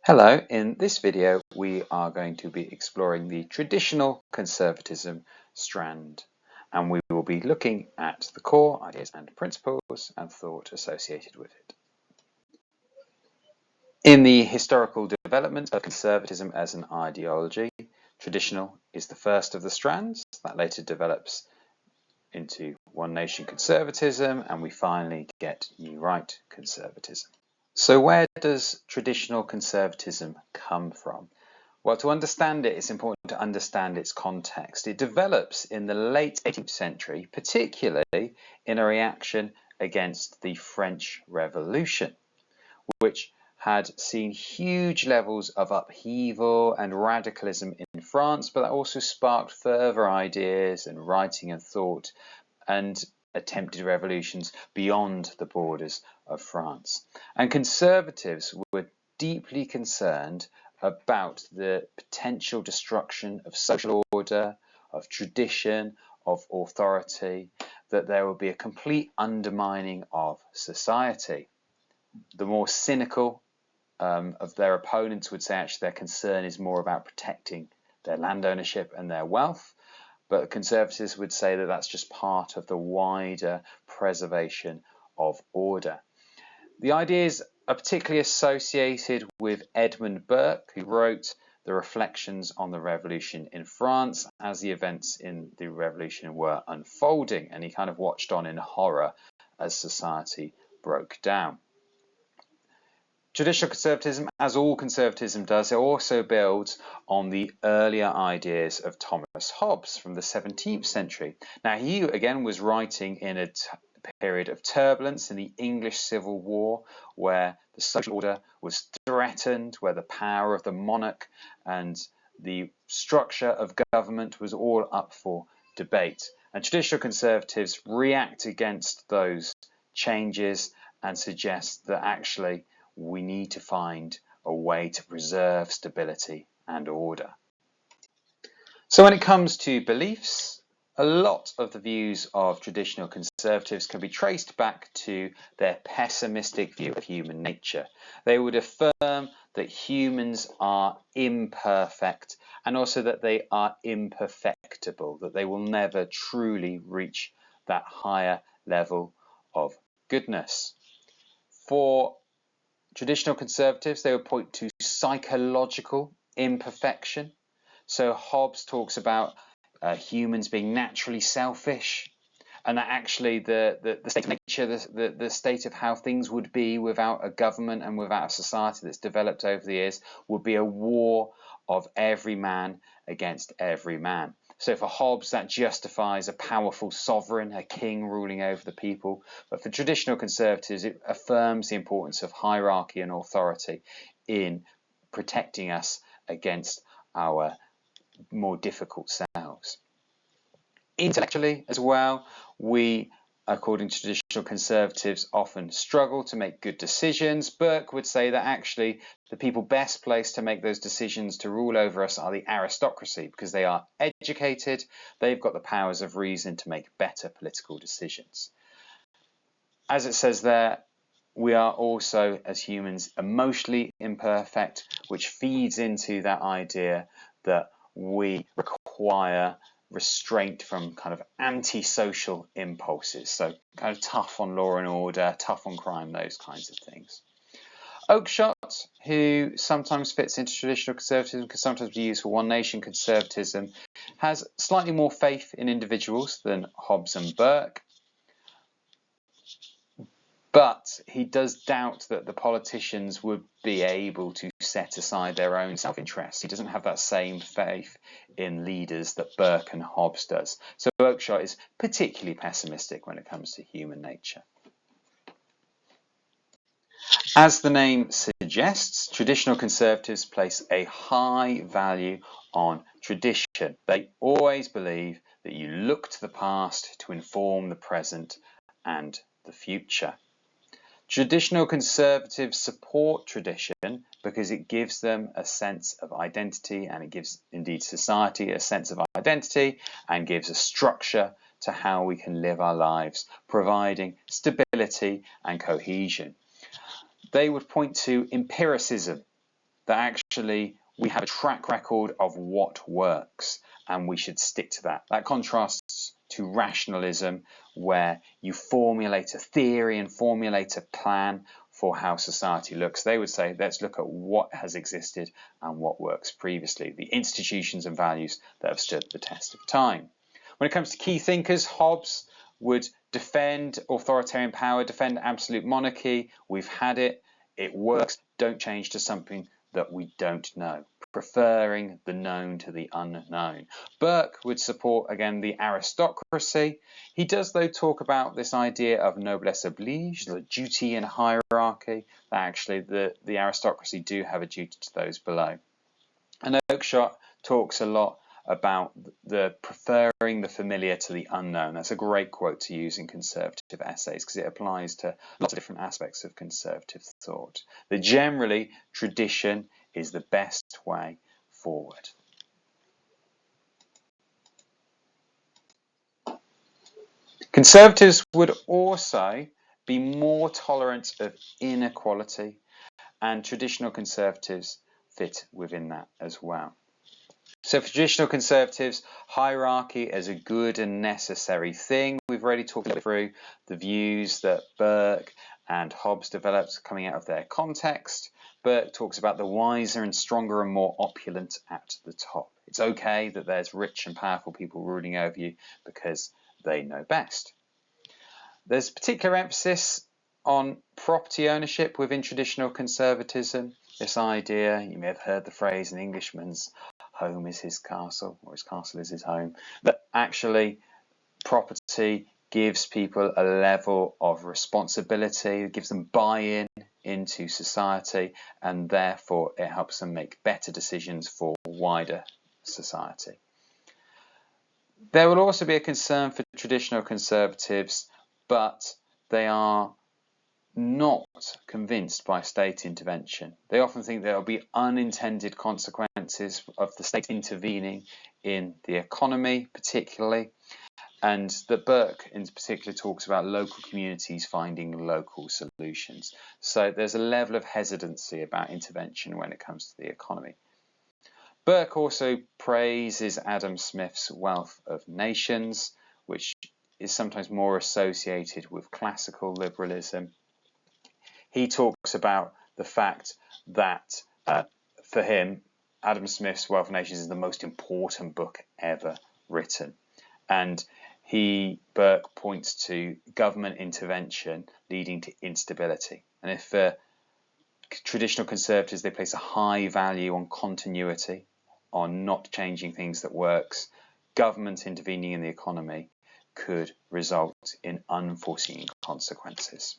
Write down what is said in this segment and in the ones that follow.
Hello, in this video we are going to be exploring the traditional conservatism strand, and we will be looking at the core ideas and principles and thought associated with it. In the historical development of conservatism as an ideology, traditional is the first of the strands that later develops into one nation conservatism, and we finally get new right conservatism. So where does traditional conservatism come from? Well, to understand it, it's important to understand its context. It develops in the late 18th century, particularly in a reaction against the French Revolution, which had seen huge levels of upheaval and radicalism in France, but that also sparked further ideas and writing and thought and attempted revolutions beyond the borders of France. And conservatives were deeply concerned about the potential destruction of social order, of tradition, of authority, that there would be a complete undermining of society. The more cynical of their opponents would say actually their concern is more about protecting their land ownership and their wealth. But conservatives would say that that's just part of the wider preservation of order. The ideas are particularly associated with Edmund Burke, who wrote the Reflections on the Revolution in France as the events in the revolution were unfolding, and he kind of watched on in horror as society broke down. Traditional conservatism, as all conservatism does, it also builds on the earlier ideas of Thomas Hobbes from the 17th century. Now, he again was writing in a period of turbulence in the English Civil War, where the social order was threatened, where the power of the monarch and the structure of government was all up for debate. And traditional conservatives react against those changes and suggest that actually we need to find a way to preserve stability and order. So when it comes to beliefs, a lot of the views of traditional conservatives can be traced back to their pessimistic view of human nature. They would affirm that humans are imperfect and also that they are imperfectible, that they will never truly reach that higher level of goodness. For traditional conservatives, they would point to psychological imperfection. So Hobbes talks about humans being naturally selfish, and that actually the state of nature, the state of how things would be without a government and without a society that's developed over the years, would be a war of every man against every man. So for Hobbes, that justifies a powerful sovereign, a king ruling over the people. But for traditional conservatives, it affirms the importance of hierarchy and authority in protecting us against our more difficult selves. Intellectually as well, we, according to traditional conservatives, often struggle to make good decisions. Burke would say that actually the people best placed to make those decisions to rule over us are the aristocracy, because they are educated, they've got the powers of reason to make better political decisions. As it says there, we are also, as humans, emotionally imperfect, which feeds into that idea that we require restraint from kind of antisocial impulses, so kind of tough on law and order, tough on crime, those kinds of things. Oakeshott, who sometimes fits into traditional conservatism, can sometimes be used for one nation conservatism, has slightly more faith in individuals than Hobbes and Burke, but he does doubt that the politicians would be able to set aside their own self-interest. He doesn't have that same faith in leaders that Burke and Hobbes does. So Oakeshott is particularly pessimistic when it comes to human nature. As the name suggests, traditional conservatives place a high value on tradition. They always believe that you look to the past to inform the present and the future. Traditional conservatives support tradition because it gives them a sense of identity, and it gives indeed society a sense of identity and gives a structure to how we can live our lives, providing stability and cohesion. They would point to empiricism that actually we have a track record of what works and we should stick to that. That contrasts to rationalism, where you formulate a theory and formulate a plan for how society looks. They would say, let's look at what has existed and what works previously, the institutions and values that have stood the test of time. When it comes to key thinkers, Hobbes would defend authoritarian power, defend absolute monarchy. We've had it, it works, don't change to something that we don't know, preferring the known to the unknown. Burke would support, again, the aristocracy. He does, though, talk about this idea of noblesse oblige, the duty and hierarchy, that actually the aristocracy do have a duty to those below. And Oakeshott talks a lot about the preferring the familiar to the unknown. That's a great quote to use in conservative essays because it applies to lots of different aspects of conservative thought. That generally, tradition is the best way forward. Conservatives would also be more tolerant of inequality, and traditional conservatives fit within that as well. So for traditional conservatives, hierarchy is a good and necessary thing. We've already talked through the views that Burke and Hobbes developed coming out of their context. Burke talks about the wiser and stronger and more opulent at the top. It's okay that there's rich and powerful people ruling over you because they know best. There's particular emphasis on property ownership within traditional conservatism. This idea, you may have heard the phrase, an Englishman's home is his castle, or his castle is his home, that actually property gives people a level of responsibility, it gives them buy-in into society, and therefore it helps them make better decisions for wider society. There will also be a concern for traditional conservatives, but they are not convinced by state intervention. They often think there will be unintended consequences of the state intervening in the economy, particularly, and that Burke in particular talks about local communities finding local solutions. So there's a level of hesitancy about intervention when it comes to the economy. Burke also praises Adam Smith's Wealth of Nations, which is sometimes more associated with classical liberalism. He talks about the fact that for him, Adam Smith's Wealth of Nations is the most important book ever written. And Burke points to government intervention leading to instability. And if traditional conservatives, they place a high value on continuity, on not changing things that works, government intervening in the economy could result in unforeseen consequences.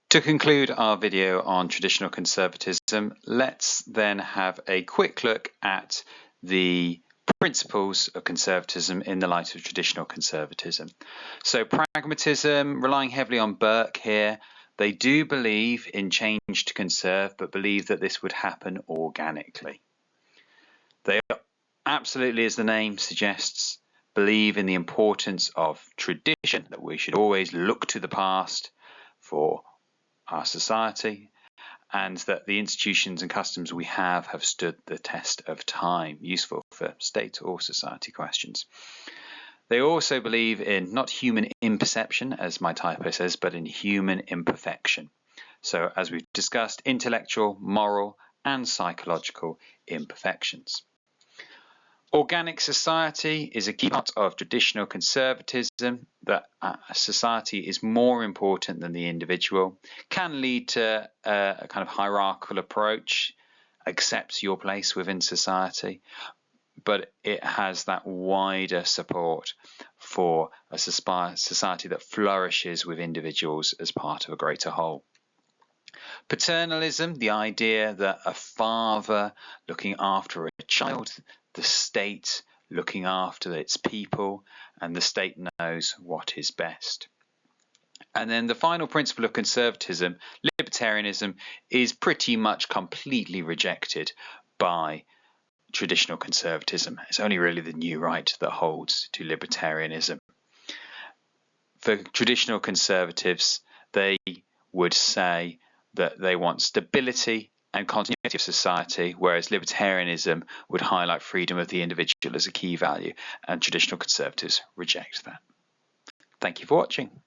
To conclude our video on traditional conservatism, let's then have a quick look at the principles of conservatism in the light of traditional conservatism. So pragmatism, relying heavily on Burke here, they do believe in change to conserve, but believe that this would happen organically. They absolutely, as the name suggests, believe in the importance of tradition, that we should always look to the past for our society, and that the institutions and customs we have stood the test of time, useful for state or society questions. They also believe in not human imperception, as my typo says, but in human imperfection. So, as we've discussed, intellectual, moral, and psychological imperfections. Organic society is a key part of traditional conservatism, that society is more important than the individual, can lead to a kind of hierarchical approach, accepts your place within society, but it has that wider support for a society that flourishes with individuals as part of a greater whole. Paternalism, the idea that a father looking after a child, the state looking after its people, and the state knows what is best. And then the final principle of conservatism, libertarianism, is pretty much completely rejected by traditional conservatism. It's only really the new right that holds to libertarianism. For traditional conservatives, they would say that they want stability and continuity of society, whereas libertarianism would highlight freedom of the individual as a key value, and traditional conservatives reject that. Thank you for watching.